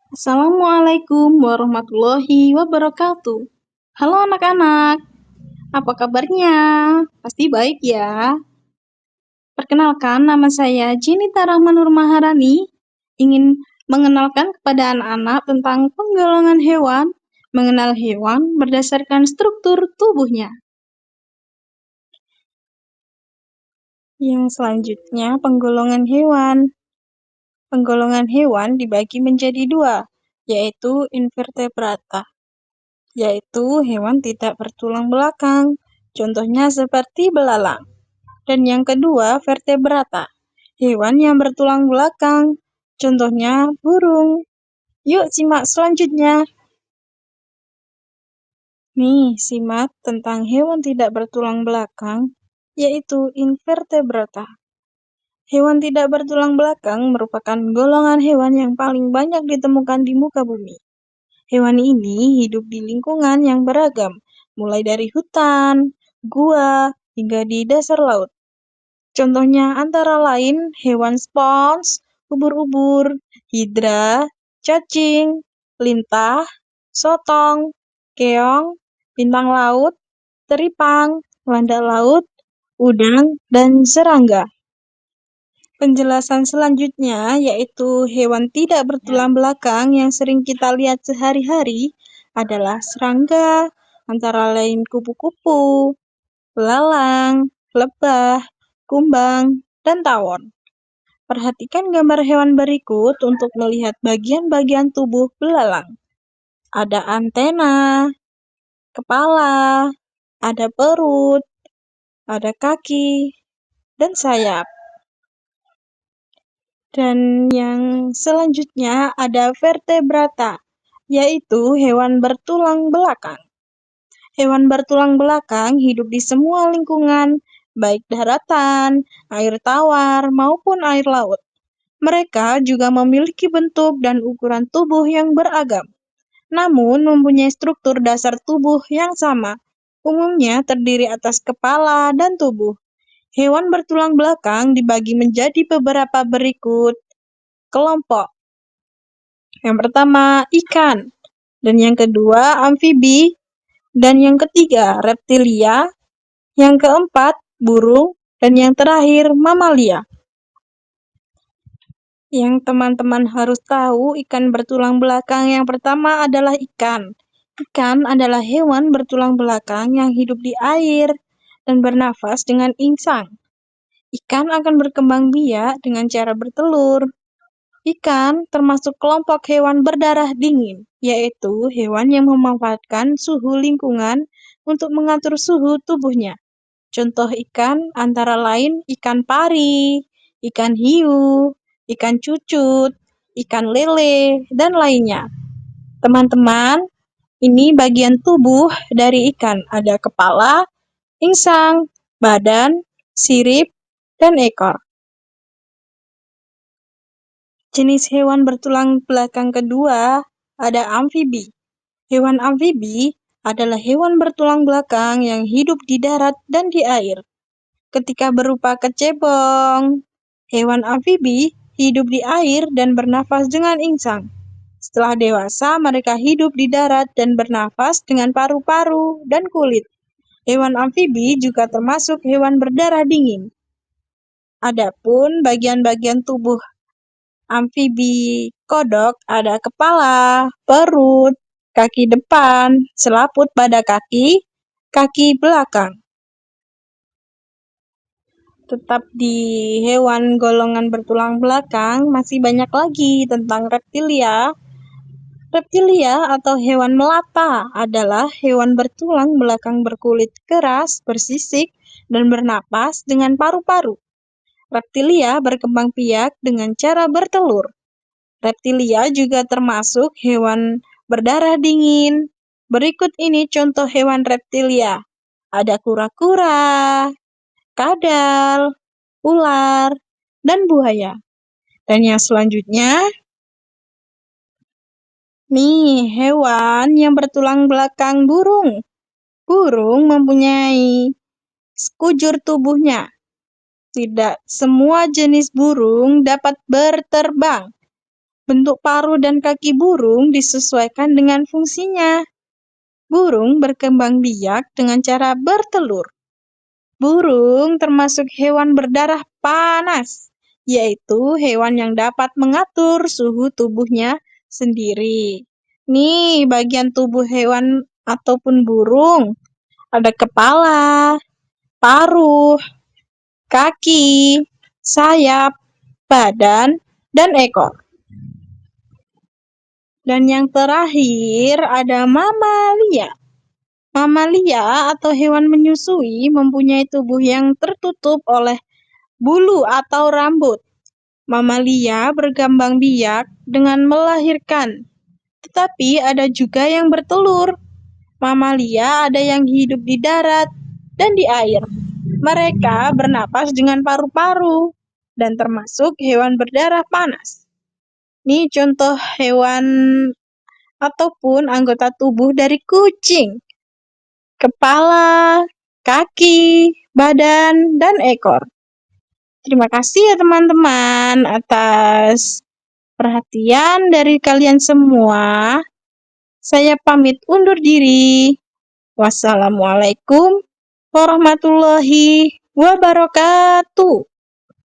Assalamualaikum warahmatullahi wabarakatuh. Halo anak-anak, apa kabarnya? Pasti baik ya. Perkenalkan, nama saya Jinita Rahmanur Maharani. Ingin mengenalkan kepada anak-anak tentang penggolongan hewan, mengenal hewan berdasarkan struktur tubuhnya. Yang selanjutnya, penggolongan hewan. Penggolongan hewan dibagi menjadi dua, yaitu invertebrata, yaitu hewan tidak bertulang belakang, contohnya seperti belalang. Dan yang kedua, vertebrata, hewan yang bertulang belakang, contohnya burung. Yuk simak selanjutnya. Nih, simak tentang hewan tidak bertulang belakang, yaitu invertebrata. Hewan tidak bertulang belakang merupakan golongan hewan yang paling banyak ditemukan di muka bumi. Hewan ini hidup di lingkungan yang beragam, mulai dari hutan, gua, hingga di dasar laut. Contohnya antara lain hewan spons, ubur-ubur, hidra, cacing, lintah, sotong, keong, bintang laut, teripang, landak laut, udang, dan serangga. Penjelasan selanjutnya yaitu hewan tidak bertulang belakang yang sering kita lihat sehari-hari adalah serangga, antara lain kupu-kupu, belalang, lebah, kumbang, dan tawon. Perhatikan gambar hewan berikut untuk melihat bagian-bagian tubuh belalang. Ada antena, kepala, ada perut, ada kaki, dan sayap. Dan yang selanjutnya ada vertebrata, yaitu hewan bertulang belakang. Hewan bertulang belakang hidup di semua lingkungan, baik daratan, air tawar, maupun air laut. Mereka juga memiliki bentuk dan ukuran tubuh yang beragam, namun mempunyai struktur dasar tubuh yang sama, umumnya terdiri atas kepala dan tubuh. Hewan bertulang belakang dibagi menjadi beberapa berikut kelompok. Yang pertama, ikan. Dan yang kedua, amfibi. Dan yang ketiga, reptilia. Yang keempat, burung. Dan yang terakhir, mamalia. Yang teman-teman harus tahu, ikan bertulang belakang yang pertama adalah ikan. Ikan adalah hewan bertulang belakang yang hidup di air dan bernafas dengan insang. Ikan akan berkembang biak dengan cara bertelur. Ikan termasuk kelompok hewan berdarah dingin, yaitu hewan yang memanfaatkan suhu lingkungan untuk mengatur suhu tubuhnya. Contoh ikan antara lain ikan pari, ikan hiu, ikan cucut, ikan lele, dan lainnya. Teman-teman, ini bagian tubuh dari ikan. Ada kepala, insang, badan, sirip, dan ekor. Jenis hewan bertulang belakang kedua ada amfibi. Hewan amfibi adalah hewan bertulang belakang yang hidup di darat dan di air. Ketika berupa kecebong, hewan amfibi hidup di air dan bernafas dengan insang. Setelah dewasa, mereka hidup di darat dan bernafas dengan paru-paru dan kulit. Hewan amfibi juga termasuk hewan berdarah dingin. Adapun bagian-bagian tubuh amfibi kodok ada kepala, perut, kaki depan, selaput pada kaki, kaki belakang. Tetap di hewan golongan bertulang belakang, masih banyak lagi tentang reptilia. Reptilia atau hewan melata adalah hewan bertulang belakang berkulit keras, bersisik, dan bernapas dengan paru-paru. Reptilia berkembang biak dengan cara bertelur. Reptilia juga termasuk hewan berdarah dingin. Berikut ini contoh hewan reptilia. Ada kura-kura, kadal, ular, dan buaya. Dan yang selanjutnya, nih hewan yang bertulang belakang burung. Burung mempunyai sekujur tubuhnya. Tidak semua jenis burung dapat berterbang. Bentuk paruh dan kaki burung disesuaikan dengan fungsinya. Burung berkembang biak dengan cara bertelur. Burung termasuk hewan berdarah panas, yaitu hewan yang dapat mengatur suhu tubuhnya sendiri. Nih, bagian tubuh hewan ataupun burung. Ada kepala, paruh, kaki, sayap, badan, dan ekor. Dan yang terakhir ada mamalia. Mamalia atau hewan menyusui mempunyai tubuh yang tertutup oleh bulu atau rambut. Mamalia berkembang biak dengan melahirkan, tetapi ada juga yang bertelur. Mamalia ada yang hidup di darat dan di air. Mereka bernapas dengan paru-paru dan termasuk hewan berdarah panas. Ini contoh hewan ataupun anggota tubuh dari kucing. Kepala, kaki, badan, dan ekor. Terima kasih ya teman-teman atas perhatian dari kalian semua. Saya pamit undur diri. Wassalamualaikum warahmatullahi wabarakatuh.